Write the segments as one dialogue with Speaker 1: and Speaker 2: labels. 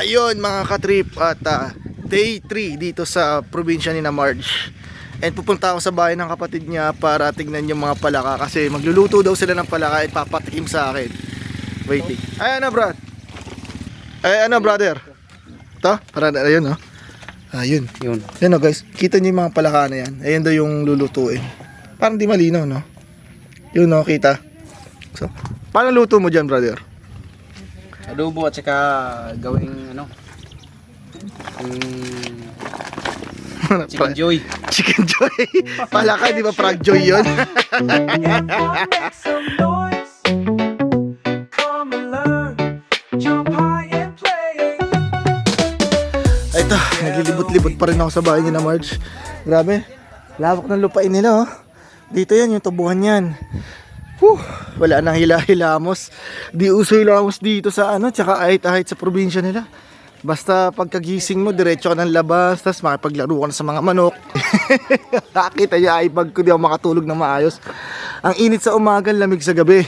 Speaker 1: Ayun mga katrip, at day 3 dito sa probinsya ni na Marge. And pupunta ako sa bahay ng kapatid niya para tignan yung mga palaka, kasi magluluto daw sila ng palaka at papatikim sa akin. Waiting. Ay ano brad? Ay ano brother? Ito? Para ayun oh. Ayun.
Speaker 2: Yun.
Speaker 1: Yan o guys, kita niyo yung mga palaka na yan. Ayun daw yung lulutuin. Parang di malinaw no? Yun o, kita. So, paano luto mo dyan brother?
Speaker 2: Adobo at saka gawing ano? Chicken joy.
Speaker 1: Chicken joy. Palaka, di ba prag joy yun? Ito, naglilibot-libot pa rin ako sa bahay ni na Marge. Grabe, lawak ng lupain nila oh. Dito yan, yung tubuhan yan. Wala nang hila-hilamos. Di uso hilamos dito sa ano, tsaka ahit-ahit sa probinsya nila. Basta pagkagising mo, diretso ka ng labas, tapos makipaglaro ka na sa mga manok. Nakakita niya, iPad ko, di ako makatulog na maayos. Ang init sa umaga, lamig sa gabi.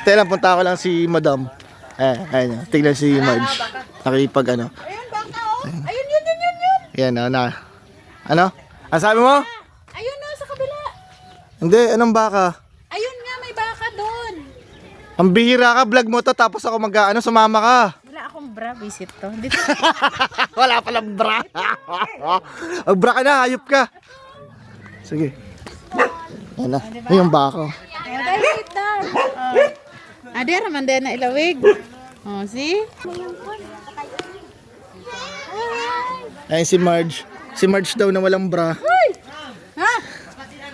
Speaker 1: Tela, punta ko lang si Madam. Ayun, tignan si Marge. Nakipag ano.
Speaker 3: Ayun, baka oh. Ayun, yun.
Speaker 1: Yan, na. Ano? Ang sabi mo?
Speaker 3: Ayun na, sa kabila.
Speaker 1: Hindi, anong baka?
Speaker 3: Ayun nga, may baka doon.
Speaker 1: Ang bihira ka, vlog mo to, tapos ako mag-ano, sumama ka.
Speaker 3: Wala akong bra, visit to. Dito.
Speaker 1: Wala palang bra. Magbra ka na, hayop ka. Sige. Yan na. Ay, yung baka.
Speaker 3: Ay, wait down. Adi, raman din na ilawig. Oh, see?
Speaker 1: Ay, si Marge. Si Marge daw na walang bra.
Speaker 3: Ha?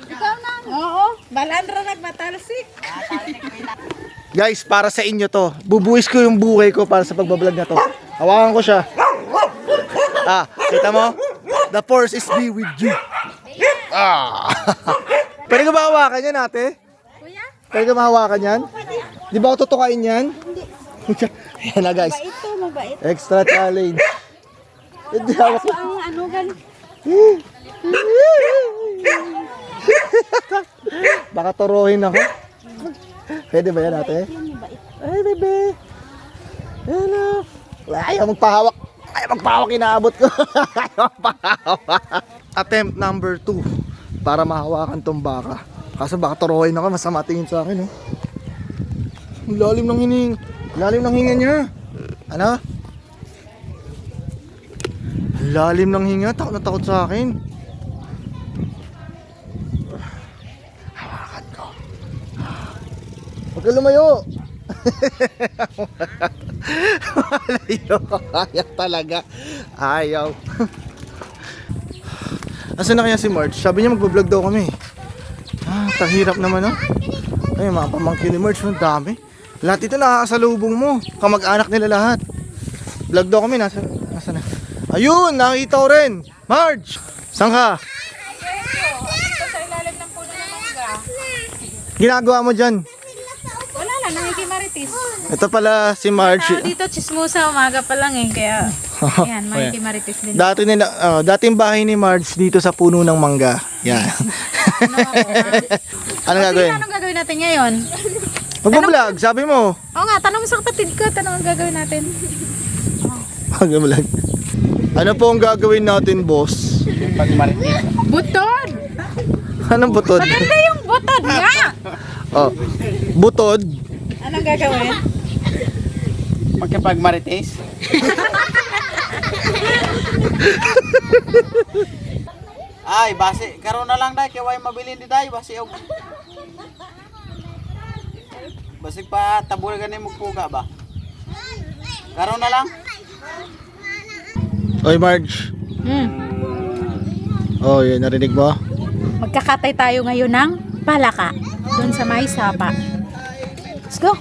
Speaker 3: Ikaw na. Oo, balandra nagmatalsik.
Speaker 1: Guys, para sa inyo to. Bubuwis ko yung buhay ko para sa pagbablog na to. Hawakan ko siya. Kita mo? The force is be with you. Pwede ka ba hawakan yan, ate?
Speaker 3: Kuya?
Speaker 1: Pwede ka mahawakan yan? Di ba ako tutukain yan? Hindi. Yan na guys.
Speaker 3: Mabait to, mabait.
Speaker 1: Extra challenge. Hindi hawak.
Speaker 3: So, ang ano gan?
Speaker 1: Baka turuhin ako. Pwede ba yan, ate? Ay, bebe. Ano? Ayaw magpahawak. Ayaw magpahawak, inaabot ko. Ayaw magpahawak. Attempt number 2 para mahawakan tong baka. Kaso baka turuhin ako, masama tingin sa akin. Ang lalim ng hining. Lalim ng hinga niya. Ano? Ang lalim ng hinga. Takot na takot sa akin. Hawakan ko. Huwag ka lumayo. Malayo. Ayaw talaga. Ayaw. Asan na kaya si Marge? Sabi niya magbablog daw kami. Tahirap naman oh. Ay, mga pamangkin ni Marge, ang dami. Lahat ito nakakasalubong mo. Kamag-anak nila lahat. Vlog daw kami. Nasa na? Ayun, nakita ko rin. Marge! Saan ka?
Speaker 3: Ito sa ilalim ng puno ng mangga.
Speaker 1: Ginagawa mo dyan?
Speaker 3: Wala lang, nakikimaritis.
Speaker 1: Ito pala si Marge.
Speaker 3: Dito, chismosa, umaga pa lang eh. Kaya, yan, makikimaritis din.
Speaker 1: Dating bahay ni Marge dito sa puno ng mangga. Yan. Ano gagawin?
Speaker 3: Anong gagawin natin ngayon?
Speaker 1: Mag-vlog, sabi mo.
Speaker 3: Oo nga, tanong mo sa kapatid ko, tanong ang gagawin natin.
Speaker 1: Mag-vlog. Ano po ang gagawin natin, boss?
Speaker 2: Pagmaritis.
Speaker 3: Butod!
Speaker 1: Anong butod?
Speaker 3: Maganda yung butod nga!
Speaker 1: Oh, butod.
Speaker 3: Anong gagawin?
Speaker 2: Pagkapagmaritis. Ay, base, karon na lang dai kay way mabilin di dai base og. Base pa tabul ganin mo puga ba? Karon na lang.
Speaker 1: Oy, Marge. Oh, yun, narinig mo?
Speaker 3: Magkakatay tayo ngayon ng palaka doon sa may sapa. Let's go!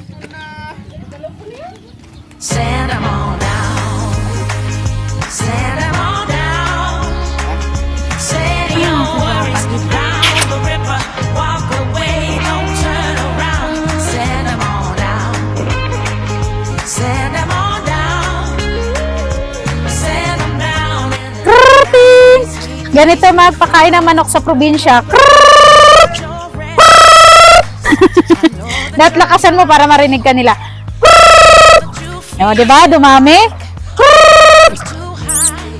Speaker 4: Send 'em on down. Send 'em on down. Send your worries down the river. Walk away, don't turn around. Send 'em on down. Send 'em on down. Send 'em down.
Speaker 3: Ganito magpakain ng manok sa probinsya. Dapat lakasan mo para marinig ka nila. O, diba? Dumami.
Speaker 4: too high.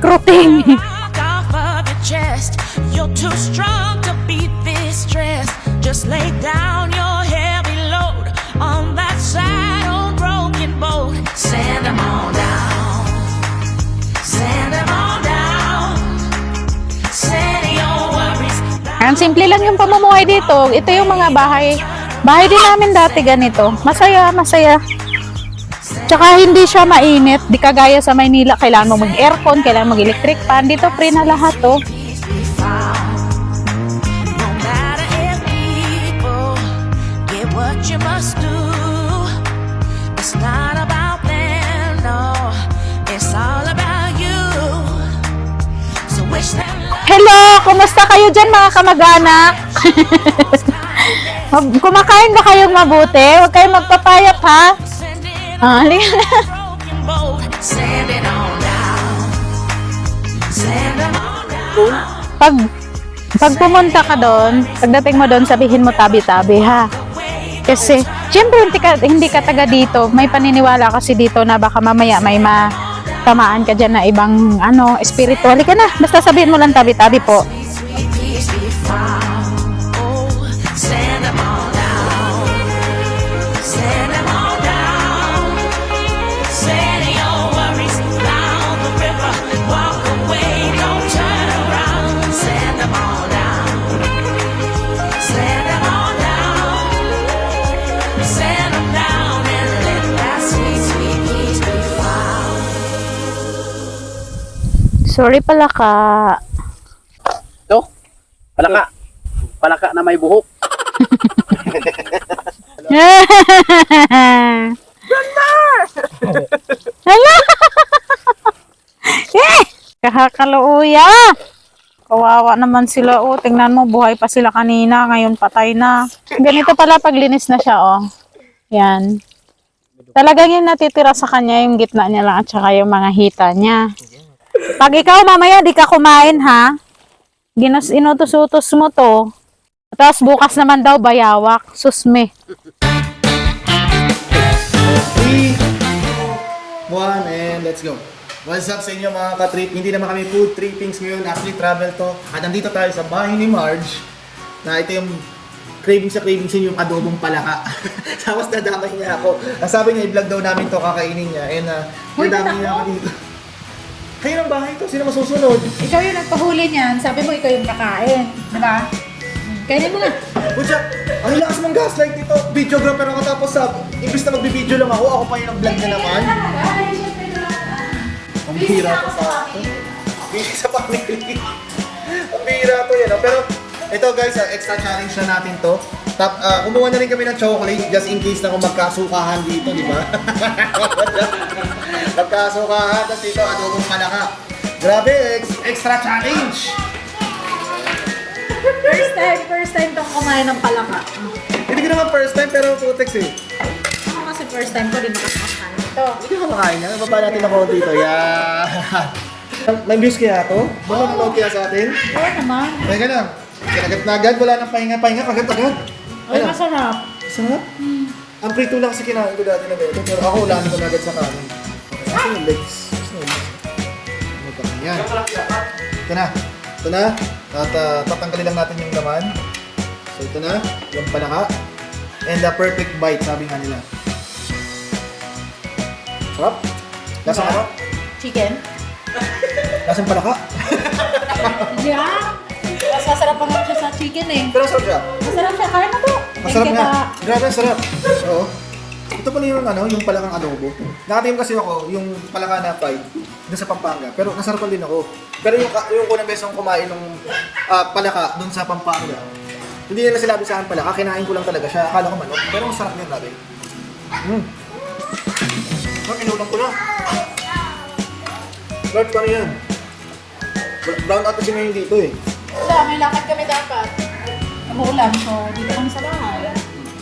Speaker 3: Kruting!
Speaker 4: Knock off of your chest. You're too strong to beat this stress. Just lay down your heavy load on that sad old broken boat. Send them on down. Send them on down. Send your worries down.
Speaker 3: Ang simple lang yung pamumuhay dito. Ito yung mga bahay. Bahay din namin dati ganito. Masaya, masaya. Tsaka hindi siya mainit. Di kagaya sa Maynila. Kailangan mo mag-aircon, kailangan mag-electric fan. Dito free na lahat, oh.
Speaker 4: Peace be found. No matter if people get what you must do. It's not about them, no. It's all about you. So wish them luck.
Speaker 3: Hello! Kumusta kayo dyan mga kamag-anak? Kumakain ba kayong mabuti? Huwag kayong magpapayat, ha?
Speaker 4: Send it
Speaker 3: Halika na.
Speaker 4: broken boat. Send it on down. Send them on down.
Speaker 3: Pag pumunta ka doon, pagdating mo doon, sabihin mo tabi-tabi, ha? Kasi, syempre, hindi ka taga dito. May paniniwala kasi dito na baka mamaya may matamaan ka dyan na ibang, spiritual. Ka na. Basta sabihin mo lang tabi-tabi po.
Speaker 4: Sweet peace be found. Oh, send them on down. Send them on down. Send your worries down the river. Walk away, don't turn around. Send them on down. Send them on down. Send them down and let that sweet, sweet peace be found.
Speaker 3: Sorry pala ka.
Speaker 2: Ito, palaka. Palaka na may buhok.
Speaker 3: Hala! Kahakaluya! Kawawa naman sila, oh. Tingnan mo, buhay pa sila kanina. Ngayon patay na. Ganito pala paglinis na siya, oh. Yan. Talagang yung natitira sa kanya, yung gitna niya lang at saka yung mga hita niya. Pag ikaw mamaya di ka kumain, ha? Inutos-utos mo to. Tapos bukas naman daw bayawak. Susme.
Speaker 1: 3, 2, 1, and let's go. What's up sa inyo mga ka-trip? Hindi naman kami food trippings ngayon, actually travel to. At nandito tayo sa bahay ni Marge, na ito yung cravings yun yung adobong palaka. Tapos nadamay niya ako. Ang sabi niya, i-vlog daw namin to, kakainin niya. And nadamay niya ako dito. Kayo ng bahay to, sino masusunod?
Speaker 3: Ikaw yung nagpahuli niyan. Sabi mo ikaw yung kakain. Diba? Kainin mo na.
Speaker 1: Pucha, ang lakas mong gaslight dito. Videographer ako tapos imbis na magbibideo lang ako pa yung nag-vlog na naman. Ang bihira to sa akin. Bihira sa family. Ang bihira to yan. Pero ito guys, extra challenge na natin to. Kumuha na rin kami ng chocolate just in case na kung magkasukahan dito, di ba? Magkasukahan, tapos dito adobong palaka. Grabe, extra challenge!
Speaker 3: First time tong kumain ng palaka.
Speaker 1: Hindi ko naman first time pero putex eh.
Speaker 3: Ako kasi first time ko din nakakakain ito.
Speaker 1: Hindi ka makain na. Baba natin ako dito. Yeah. May views kaya to? Baka manood kaya sa atin?
Speaker 3: Oo naman.
Speaker 1: Teka lang. Kinagat na agad. Wala nang pahinga. Agad-agad.
Speaker 3: Ay, masarap.
Speaker 1: Sarap. Ang prito lang kasi kinain ko dati na beto. Pero ako wala ko na agad sa kanin. Kasi yung legs. Yan. Ito na. Ito na. At tatanggalin lang natin yung laman. So ito na. Yung palaka. And the perfect bite, sabi nga nila. Sarap. Lasang ano?
Speaker 3: Chicken?
Speaker 1: Lasang palaka.
Speaker 3: Yeah. Mas masarap pa nga siya sa chicken eh.
Speaker 1: Pero sarap siya.
Speaker 3: Masarap siya. Kaya na to.
Speaker 1: Masarap
Speaker 3: Thank you
Speaker 1: nga.
Speaker 3: pa.
Speaker 1: Grabe, sarap. Oo. Ito pala yung palakang adobo. Nakatingin kasi ako, yung palaka na fried, dun sa Pampanga. Pero nasarapan din ako. Pero yung unang beses akong kumain ng palaka dun sa Pampanga, hindi nila sinabi sa akin palaka, kinain ko lang talaga siya. Akala ko manok. Pero ang sarap niya, grabe. Inulang ko na. Lord, paano yan? Brown out kasi ngayon dito eh.
Speaker 3: Wala, may lakad kami dapat. Umuulan, so dito kami sa bahay.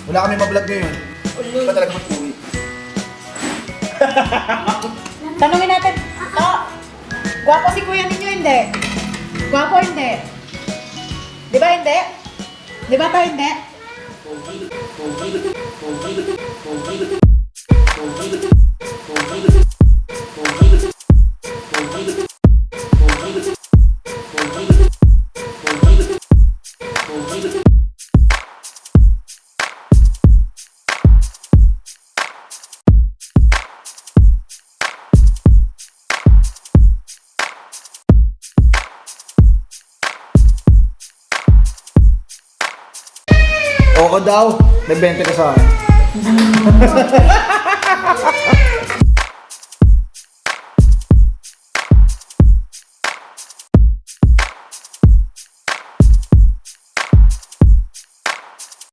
Speaker 1: Wala kami ma-vlog ngayon. Ba talaga mag-uwi?
Speaker 3: Tanungin natin, gwapo si kuya ninyo, hindi? Gwapo, hindi? Di ba hindi? Di ba to hindi?
Speaker 1: Oo daw, may 20 ka sa akin.